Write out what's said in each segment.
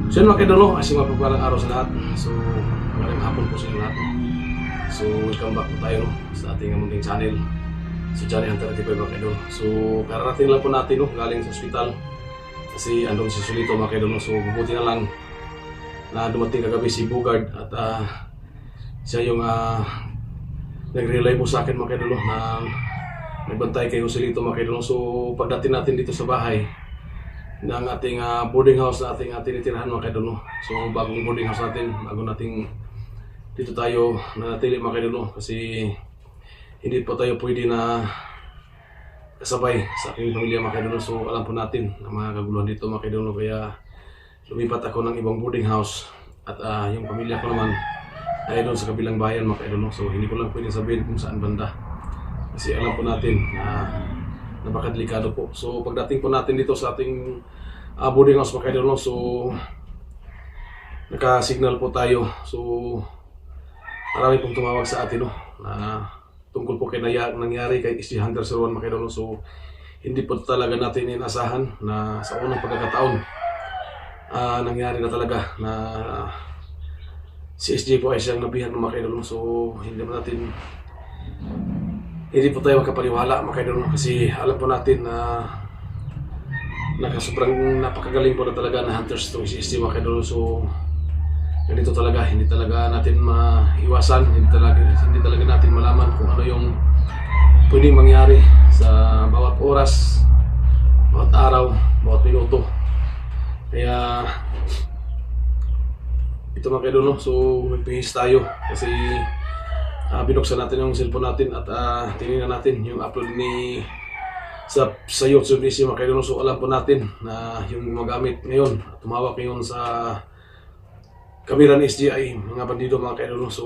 So yun mga kaidolo, kasi mapagpalang araw sa lahat. So magandang hapon po sa inyo lahat. So welcome back po tayo sa ating munting channel. So Johnny Hunter TV mga kaidolo. So kararating lang po natin galing sa ospital. Kasi andun si Solito mga kaidolo. So bubuti na lang na dumating kagabi si Bugard at siya yung nag-relay po sa akin mga kaidolo na nagbantay kay Solito mga kaidolo. So pagdating natin dito sa bahay ng ating boarding house na ating tinitirahan mga kaidolo. So bagong boarding house natin, bago nating dito tayo nanatili mga kaidolo kasi hindi po tayo pwede na kasabay sa aking pamilya mga kaidolo. So alam po natin na mga kaguluhan dito mga kaidolo, kaya lumipat ako ng ibang boarding house at yung pamilya ko naman ay doon sa kabilang bayan mga kaidolo. So hindi ko lang pwede sabihin kung saan banda kasi alam po natin na napakadelikado po. So pagdating po natin dito sa ating boarding house mga kaidolo, so naka-signal po tayo. So marami pong tumawag sa atin na tungkol po kay nangyari kay SG Hunter 01 mga kaidolo. So hindi po talaga natin inasahan na sa unang pagkakataon nangyari na talaga na si SG po ay siyang nabihan ng mga kaidolo. So hindi po tayo magkapaniwala mga kaidolo kasi alam po natin na sobrang napakagaling po na talaga na hunters itong si SG mga kaidolo. So ganito talaga, hindi talaga natin maiwasan, hindi talaga natin malaman kung ano yung pwedeng mangyari sa bawat oras, bawat araw, bawat minuto. Kaya ito mga kaidolo, so magpihis tayo kasi binuksan natin yung cellphone natin at tinignan natin yung upload sa YouTube ni si mga kaidolo. So alam po natin na yung gumagamit ngayon, tumawag ngayon sa kamera ni SG ay mga bandido mga kaidolo. So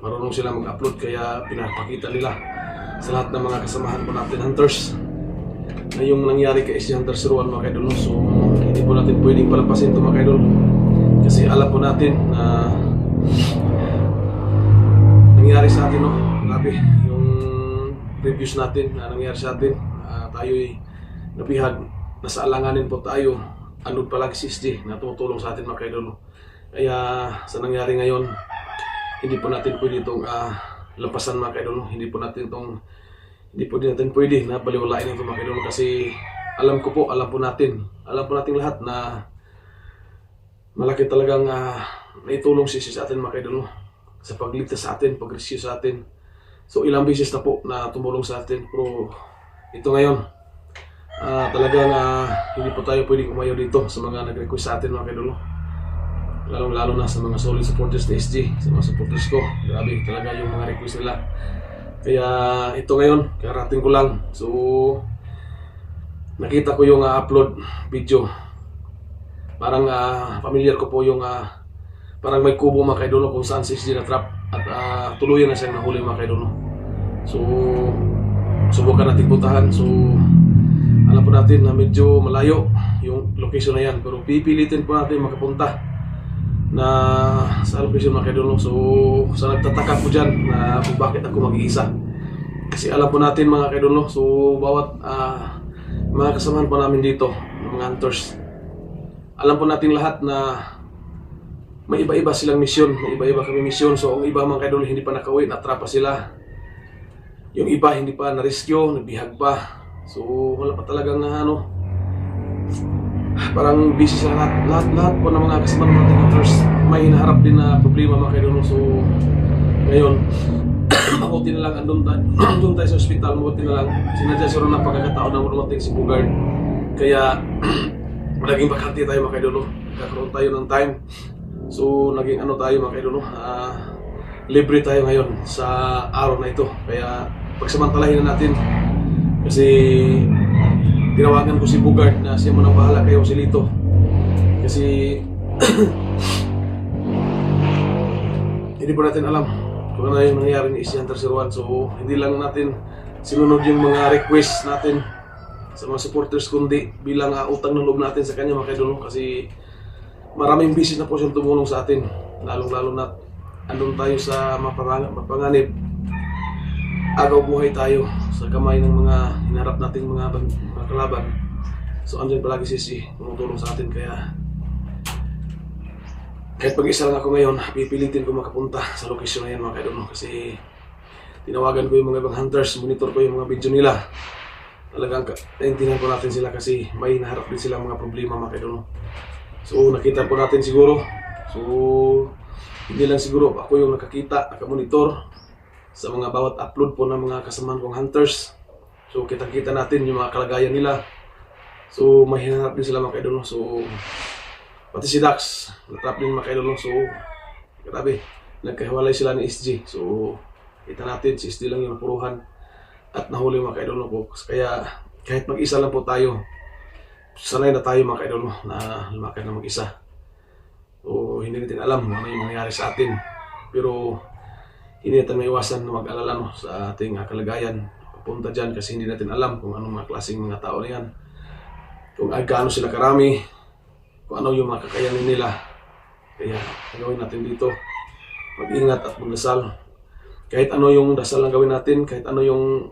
marunong sila mag-upload, kaya pinapakita nila sa lahat ng mga kasamahan po natin hunters na yung nangyari kay SG Hunter 01 mga kaidolo. So hindi po natin pwedeng palampasin ito mga kaidolo kasi alam po natin na nangyari sa atin grabe yung reviews natin na nangyari sa atin. Tayo'y nabihag, nasa alanganin po tayo, andun palagi si SG na tumutulong sa atin mga kaidolo. Kaya sa nangyari ngayon, hindi po natin pwede itong lampasan mga kaidolo. Hindi po natin pwede na baliwalain ito mga kaidolo kasi alam po natin lahat na malaki talagang naitulong si SG sa atin mga kaidolo sa pagligtas sa atin, pag-rescue sa atin. So ilang beses na po na tumulong sa atin, pero ito ngayon talagang hindi po tayo pwedeng umayaw dito sa mga nag-request sa atin mga kaidolo, lalo na sa mga solid supporters ni SG, sa mga supporters ko. Grabe talaga yung mga request nila. Kaya ito ngayon, karating ko lang. So nakita ko yung upload video, parang familiar ko po yung parang may kubo mga kaidolo kung saan si SG na trap at tuluyan na siyang nahuli mga kaidolo. So subukan natin puntahan. So alam po natin na medyo malayo yung location na yan, pero pipilitin po natin makapunta na sa location mga kaidolo. So sa nagtataka po dyan na kung bakit ako mag-iisa, kasi alam po natin mga kaidolo, so bawat mga kasamahan po namin dito, mga hunters, alam po natin lahat na may iba-iba silang misyon, may iba-iba kami misyon. So ang iba mga kaidolo hindi pa nakauwi, natrapa sila. Yung iba hindi pa na-rescue, nabihag pa. So wala pa talagang parang busy sila lahat po ng mga kasama natin hunters. May hinaharap din na problema mga kaidolo. So ngayon mabuti na lang andun tayo sa ospital, mabuti na lang sinadya sila ng pagkakataon na dumating si Bugard. Kaya naging bakante tayo mga kaidolo, nagkakaroon tayo ng time. So naging tayo mga kaidolo, libre tayo ngayon sa araw na ito. Kaya pagsamantalahin na natin kasi tinawagan ko si Bugard na siya munang bahala kayo si Lito kasi hindi po natin alam kung ano yung nangyari ni SG Hunter 01. So hindi lang natin sinunod yung mga request natin sa mga supporters, kundi bilang utang ng loob natin sa kanya mga kaidolo, kasi maraming bisis na po siyang tumulong sa atin, lalong-lalo na andun tayo sa mapanganib, agaw buhay tayo sa kamay ng mga hinarap nating mga kalaban. So andyan palagi si SG tumutulong sa atin, kaya kahit mag-isa lang ako ngayon, pipilitin ko makapunta sa location na yan mga kaidol, no? Kasi tinawagan ko yung mga ibang hunters, monitor ko yung mga video nila. Talagang naintindihan ko natin sila kasi may naharap din sila mga problema mga kaidol, no? So nakita po natin siguro. So hindi lang siguro ako yung nakakita, nakamonitor sa mga bawat upload po ng mga kasamahan kong hunters. So kita-kita natin yung mga kalagayan nila. So may hinarap din sila mga kaidol, no? So pati si Dax, natrap din mga kaidol, no? So grabe, nagkahiwalay sila ni SG. So kita natin si SG lang yung puruhan at nahuli mga kaidol, no? Kaya kahit mag-isa lang po tayo, sanay na tayo mga kaidol, no? Na lumakad na mag-isa. So hindi natin alam kung ano yung mangyayari sa atin, pero hindi natin maiwasan na mag-alala, no? Sa ating kalagayan papunta dyan, kasi hindi natin alam kung anong mga klaseng mga tao na yan, kung gaano sila karami, kung ano yung mga kakayanin nila. Kaya gawin natin dito, mag-ingat at magdasal. Kahit ano yung dasal na gawin natin, kahit ano yung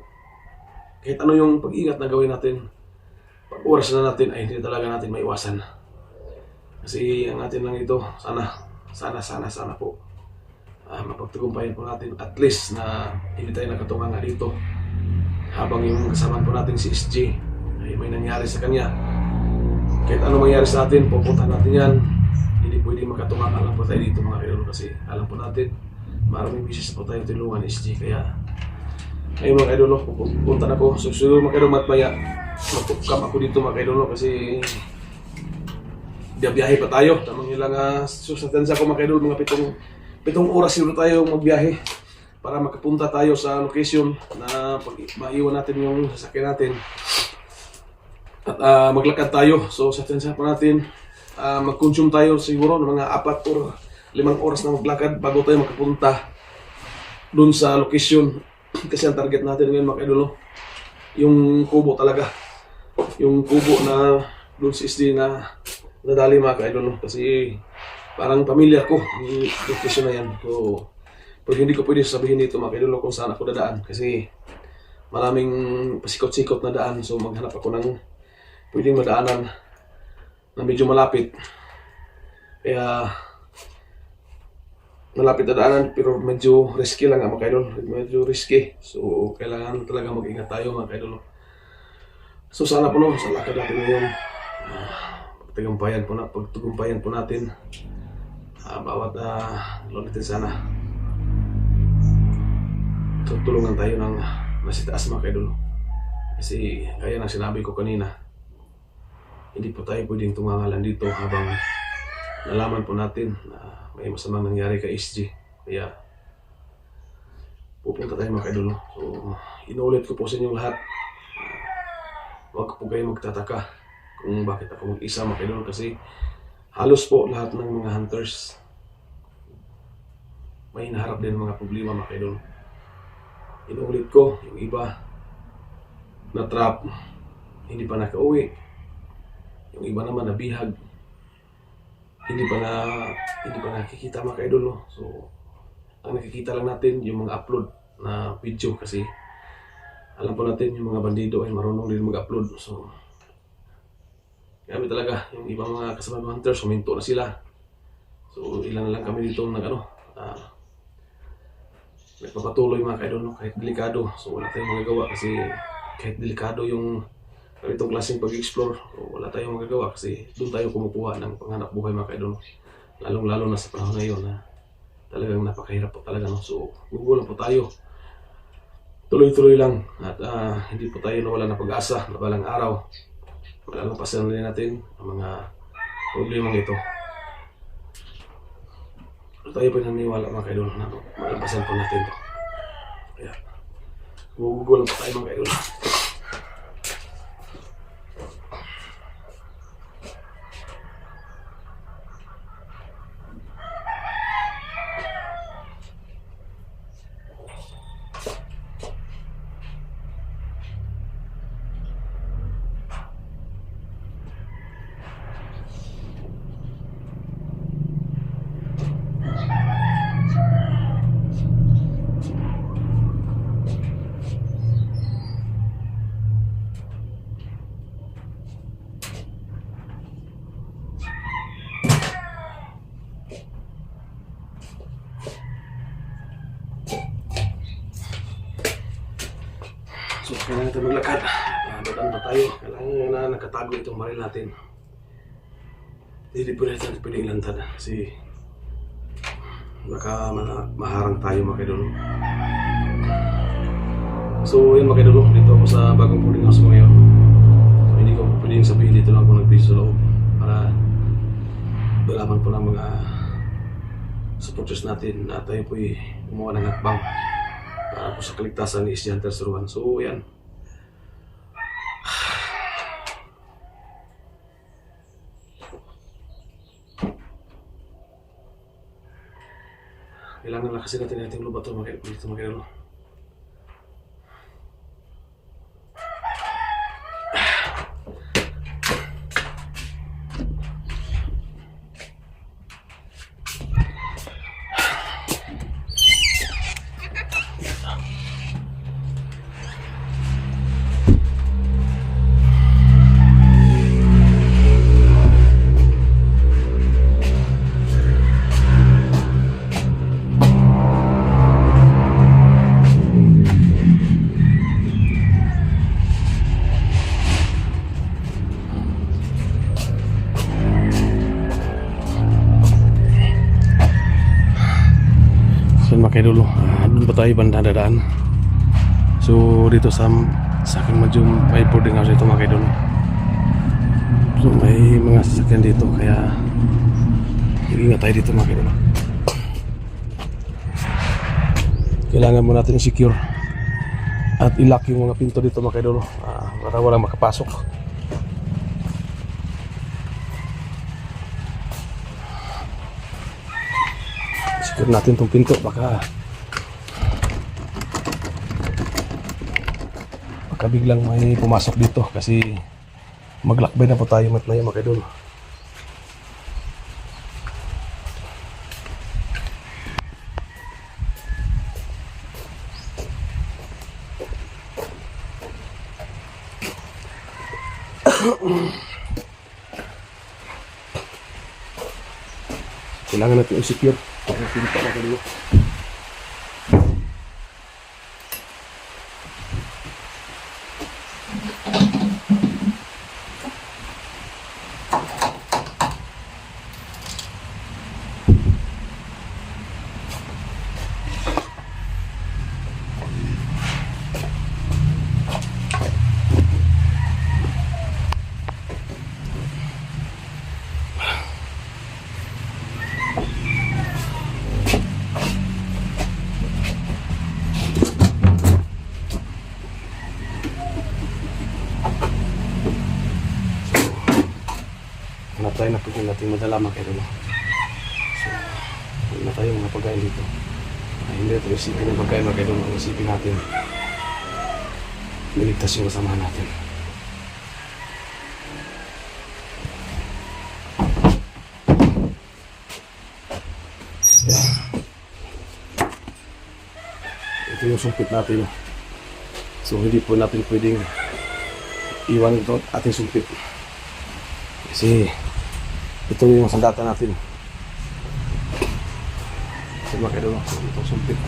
pag-ingat na gawin natin, pag oras na natin ay hindi talaga natin maiwasan. Kasi ang atin lang ito, sana po mapagtagumpayan po natin, at least na hindi tayo nakatunganga dito habang yung kasama po natin si SG ay may nangyari sa kanya. Kahit ano mangyari sa atin, pupuntahan natin yan. Hindi pwede magkatungangan lang po tayo dito mga kaidol, kasi alam po natin maraming bisis po tayo tulungan SG. Kaya ngayon mga kaidol, pupunta na po. So siguro mga kaidol, matmaya mag-come ako dito mga kaidol, kasi biyahe pa tayo. Tamang ilang sustansya ko mga kaidol, mga pitong oras siguro tayo magbiyahe para makapunta tayo sa location na maiwan natin yung sasakyan natin. At maglakad tayo. So sa tansya pa natin, mag-consume tayo siguro ng mga 4 or 5 oras na maglakad bago tayo makapunta dun sa location. Kasi ang target natin ngayon mga kaidol, yung kubo talaga. Yung kubo na dun sa SD na nadali mga kaidol, kasi parang pamilyar ko yung location na yan. So pag hindi ko pwede sabihin dito mga kaidol kung saan ako dadaan, kasi maraming pasikot-sikot na daan. So maghanap ako ng pwedeng madaanan na medyo malapit. Kaya malapit na daanan pero medyo risky lang mga kaidol, medyo risky. So kailangan talaga mag-ingat tayo mga kaidol. So sana po sa lakad natin ngayon, pagtagumpayan po natin bawat lolitin sana. So tulungan tayo ng nasa taas mga kaidol, kasi gaya ng sinabi ko kanina, hindi po tayo pwedeng tumangalan dito habang nalaman po natin na may masamang nangyari kay SG. Kaya pupunta tayo mga kaidol. So inuulit ko po sa inyong lahat, huwag po kayo magtataka kung bakit ako mag-isa mga kaidol, kasi halos po lahat ng mga hunters may naharap din mga problema mga kaidol. Inuulit ko, yung iba na trap, hindi pa nakauwi. Yung iba naman nabihag, hindi pa nakikita mga kaidol, no? So ang nakikita lang natin yung mga upload na video, kasi alam po natin yung mga bandido ay marunong din mag-upload. So kami talaga, yung ibang mga kasama hunters, huminto na sila. So ilan na lang kami dito nagpapatuloy mga kaidol, no? Kahit delikado. So wala tayong magagawa, kasi kahit delikado yung itong klaseng pag-explore, so wala tayong magagawa, kasi doon tayo kumukuha ng panghanap buhay mga kaidol. Lalong-lalo na sa panahon ngayon na talagang napakahirap po talaga, no? So gugulang po tayo, tuloy-tuloy lang, at hindi po tayo nawala ng pag-asa na balang araw malalampasan rin natin ang mga problemang ito. So tayo po naniniwala mga kaidol na malalampasan po natin ito. Kaya gugulang po tayo mga kaidol. kailangan natin maglakad. Dadaan pa tayo. Kailangan na nakatago itong baril natin. Hindi po natin pwedeng lantad kasi baka maharang tayo mga kaidol. So yun mga kaidol, dito ako sa bagong boarding house ko ngayon. So hindi ko pwedeng sabihin dito lang ako nag-video sa loob para malaman po ng mga supporters natin na tayo po'y gumawa ng hakbang para po sa kaligtasan ni East Hunter 01. So yan. Kailangan lang kasi natin ating lubat ito mga kaidol. Mga kaidol, doon pa tayo banda dadaan. So dito sa aking medyo may boarding house ito mga kaidol. So may mga sasakyan dito kaya ingat tayo dito mga kaidol. Kailangan mo natin secure at ilock yung mga pinto dito mga kaidol para walang makapasok. Secure natin itong pinto baka biglang may pumasok dito kasi maglakbay na po tayo matnaya mga kaidol. Kailangan natin i-secure para pinto mga kaidol. Tayo na pwede natin madala mga kaidol. So, huwag na tayo mga pagkain dito. Hindi ito isipin ng pagkain mga kaidol. Ang isipin natin, niligtas yung kasamahan natin. Yeah. Ito yung sumpit natin. So, hindi po natin pwedeng iwan ito ating sumpit. Kasi ito yung sandata natin. Ito mga kaidol, ito sumpit.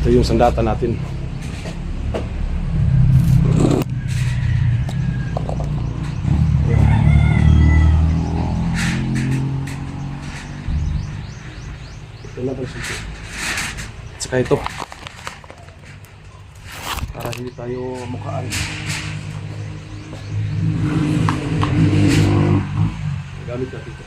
Ito yung sandata natin. Ito lang yung sumpit. At saka ito. Para hindi tayo mukhaan. Gamit natin ito.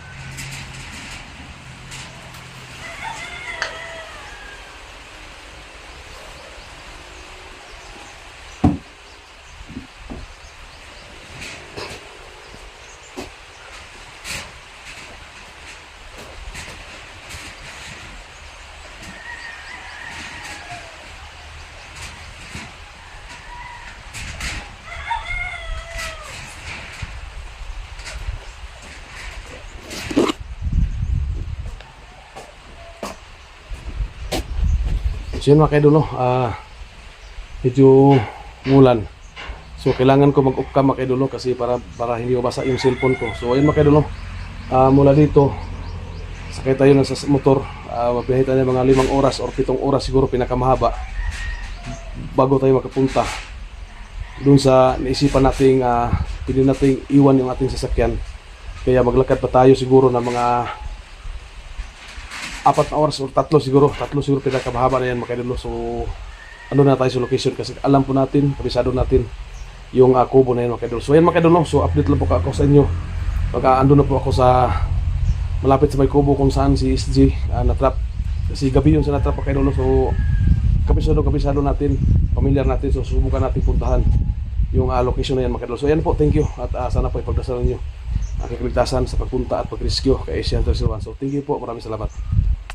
So yun mga kaidol, medyo ngulan. So kailangan ko mag-off cam mga kaidol kasi para hindi mabasa yung cellphone ko. So ayun mga kaidol, mula dito sakay tayo na sa motor. Mabiyahe tayo mga 5 oras or 7 oras siguro pinakamahaba bago tayo makapunta dun sa naisipan nating pwede nating iwan yung ating sasakyan. Kaya maglakad pa tayo siguro ng mga 4 na oras o 3 siguro. 3 siguro pinakamahaba na yan mga kaidol. So ano na tayo sa location kasi alam po natin, kabisado natin yung kubo na yun mga kaidol. So yan mga kaidol, so update lang po ako sa inyo. Pag ando na po ako sa malapit sa may kubo kung saan si SG natrap. Kasi gabi yun sa natrap mga kaidol. So kabisado natin, familiar natin. So subukan natin puntahan yung location na yan mga kaidol. So yan po, thank you. At sana po ipagdasalan nyo aking kaligtasan sa pagpunta at pag-rescue kay Asian 301. So thank you po, maraming salamat.